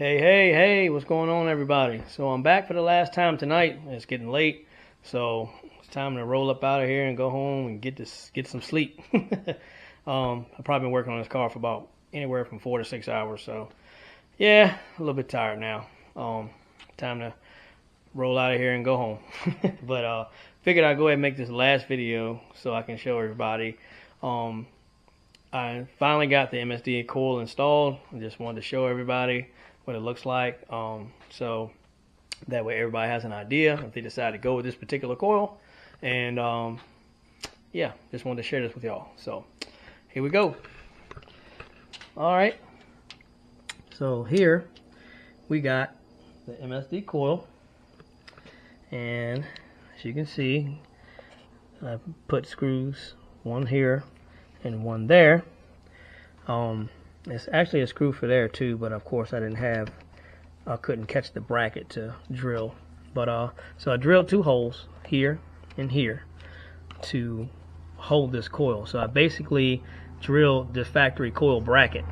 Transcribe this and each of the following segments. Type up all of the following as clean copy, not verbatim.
Hey, what's going on, everybody? So I'm back for the last time tonight. It's getting late, so it's time to roll up out of here and go home and get some sleep. I've probably been working on this car for about anywhere from 4 to 6 hours, so yeah, a little bit tired now. Time to roll out of here and go home. But figured I'd go ahead and make this last video so I can show everybody. I finally got the MSD coil installed. I just wanted to show everybody what it looks like, so that way everybody has an idea if they decide to go with this particular coil. And yeah, just wanted to share this with y'all. So here we go. All right, so here we got the MSD coil, and as you can see, I put screws, one here and one there. It's actually a screw for there too, but of course I couldn't catch the bracket to drill. But so I drilled 2 holes here and here to hold this coil. So I basically drilled the factory coil bracket,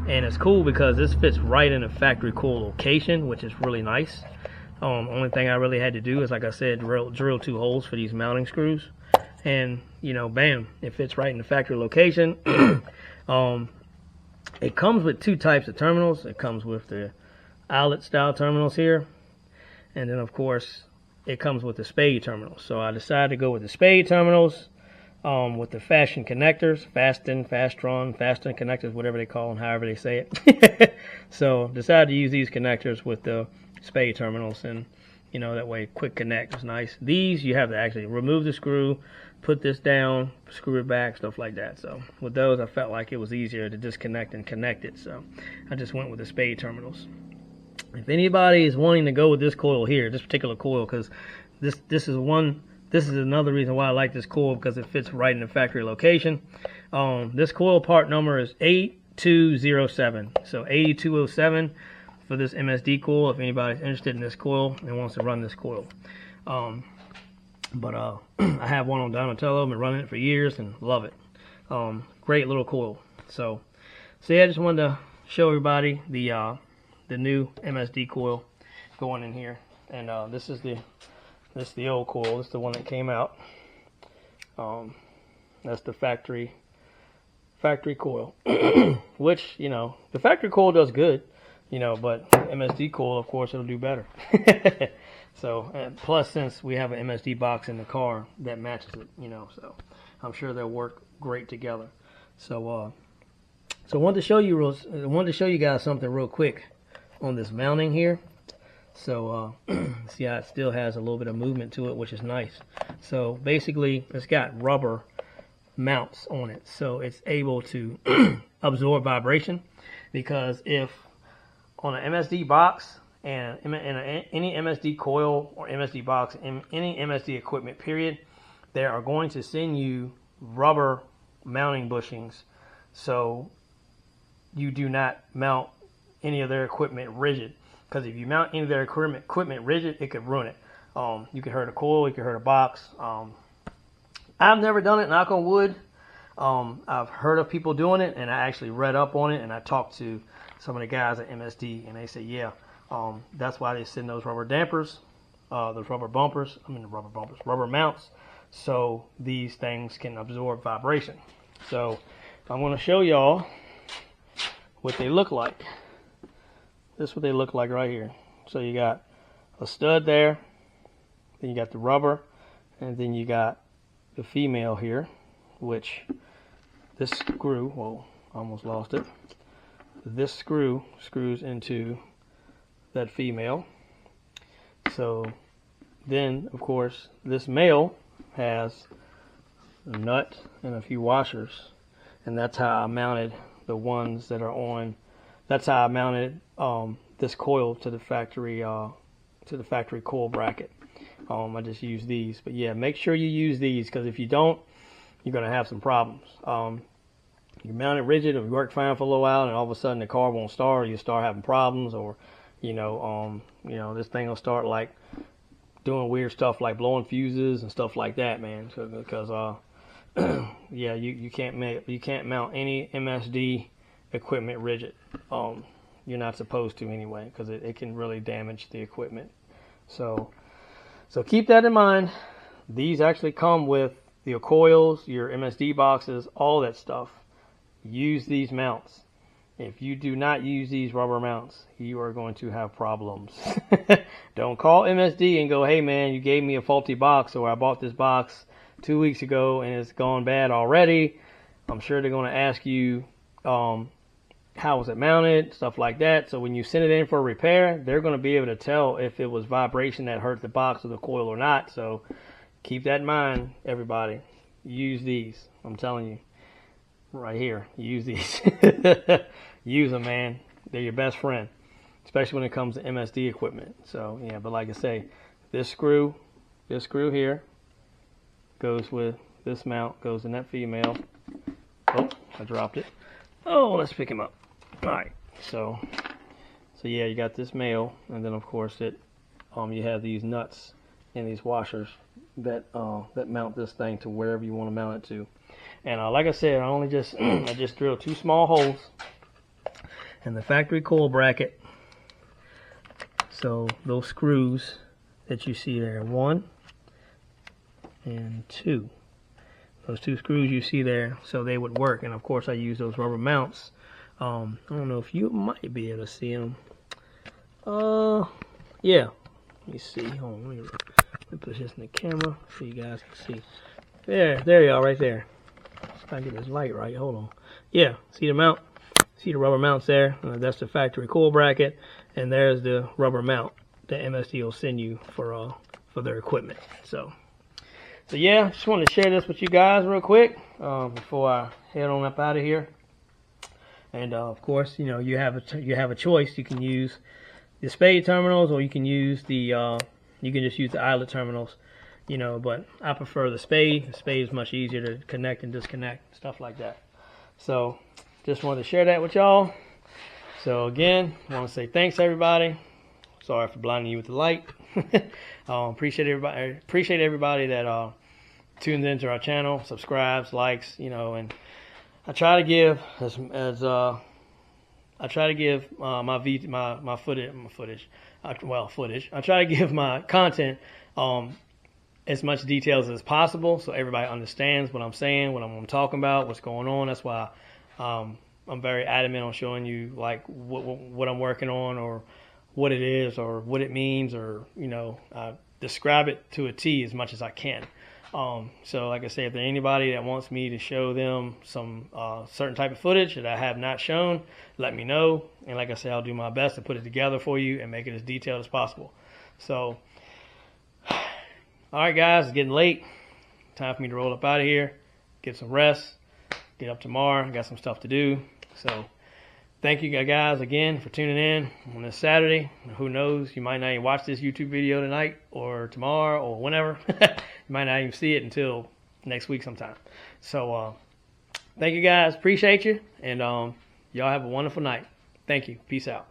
and it's cool because this fits right in the factory coil location, which is really nice. Only thing I really had to do is, like I said, drill 2 holes for these mounting screws, and you know, bam, it fits right in the factory location. It comes with 2 types of terminals. It comes with the outlet style terminals here, and then of course it comes with the spade terminals. So I decided to go with the spade terminals with the Fasten connectors, Fasten connectors, whatever they call them, however they say it. So decided to use these connectors with the spade terminals, and you know, that way quick connect is nice. These you have to actually remove the screw, put this down, screw it back, stuff like that. So with those, I felt like it was easier to disconnect and connect it, so I just went with the spade terminals. If anybody is wanting to go with this coil here, this particular coil, because this is another reason why I like this coil, because it fits right in the factory location. This coil part number is 8207. So 8207 for this MSD coil, if anybody's interested in this coil and wants to run this coil. But I have one on Donatello, been running it for years and love it. Great little coil. So yeah, I just wanted to show everybody the new MSD coil going in here. And this is the old coil. This is the one that came out. That's the factory coil. Which, you know, the factory coil does good, you know, but MSD coil, of course, it'll do better. So, and plus, since we have an MSD box in the car that matches it, you know, so I'm sure they'll work great together. So I wanted to show you guys something real quick on this mounting here. So see how it still has a little bit of movement to it, which is nice. So basically, it's got rubber mounts on it, so it's able to absorb vibration. Because if on an MSD box and any MSD coil or MSD box, in any MSD equipment period, they are going to send you rubber mounting bushings, so you do not mount any of their equipment rigid. Because if you mount any of their equipment rigid, it could ruin it. You could hurt a coil, you could hurt a box. I've never done it, knock on wood. I've heard of people doing it, and I actually read up on it, and I talked to some of the guys at MSD, and they said, yeah, that's why they send those rubber dampers, those rubber bumpers, rubber mounts, so these things can absorb vibration. So I'm going to show y'all what they look like. This is what they look like right here. So you got a stud there, then you got the rubber, and then you got the female here, which this screw, whoa, almost lost it. This screw screws into that female. So then, of course, this male has a nut and a few washers, and that's how I mounted the ones that are on. That's how I mounted this coil to the factory coil bracket. I just use these, but yeah, make sure you use these, because if you don't, you're gonna have some problems. You mount it rigid, it'll work fine for a little while, and all of a sudden the car won't start, or you start having problems, or you know, this thing will start like doing weird stuff like blowing fuses and stuff like that, man. So, because yeah, you can't mount any MSD equipment rigid. you're not supposed to anyway, because it can really damage the equipment. So keep that in mind. These actually come with your coils, your MSD boxes, all that stuff. Use these mounts. If you do not use these rubber mounts, you are going to have problems. Don't call MSD and go, hey man, you gave me a faulty box, or I bought this box 2 weeks ago and it's gone bad already. I'm sure they're going to ask you how was it mounted, stuff like that. So when you send it in for repair, they're going to be able to tell if it was vibration that hurt the box or the coil or not. So keep that in mind, everybody. Use these. I'm telling you. Right here. Use these. Use them, man. They're your best friend, especially when it comes to MSD equipment. So, yeah, but like I say, this screw here goes with this mount, goes in that female. Oh, I dropped it. Oh, let's pick him up. All right. So yeah, you got this male, and then of course you have these nuts and these washers that mount this thing to wherever you want to mount it to. And like I said, I just drilled 2 small holes in the factory coil bracket. So those screws that you see there, 1 and 2. Those 2 screws you see there, so they would work. And of course I use those rubber mounts. I don't know if you might be able to see them. Yeah. Let me see. Hold on, let me put this in the camera so you guys can see. There you are, right there. If I get this light right, hold on. Yeah, see the mount? See the rubber mounts there? That's the factory coil bracket, and there's the rubber mount that MSD will send you for their equipment. So yeah, just wanted to share this with you guys real quick before I head on up out of here. And of course, you have a choice. You can use the spade terminals, or you can use you can just use the eyelet terminals. But I prefer the spade. The spade is much easier to connect and disconnect, stuff like that. So just wanted to share that with y'all. So again, I want to say thanks everybody. Sorry for blinding you with the light. Appreciate everybody that tunes into our channel, subscribes, likes, and I try to give my footage. I try to give my content as much details as possible, so everybody understands what I'm saying, what I'm talking about, what's going on. That's why I'm very adamant on showing you like what I'm working on, or what it is, or what it means, or I describe it to a T as much as I can. So like I say, if there's anybody that wants me to show them some certain type of footage that I have not shown, let me know. And like I say, I'll do my best to put it together for you and make it as detailed as possible. So, all right, guys, it's getting late. Time for me to roll up out of here, get some rest, get up tomorrow. I got some stuff to do. So thank you guys again for tuning in on this Saturday. Who knows, you might not even watch this YouTube video tonight or tomorrow or whenever. You might not even see it until next week sometime. So thank you guys. Appreciate you. And y'all have a wonderful night. Thank you. Peace out.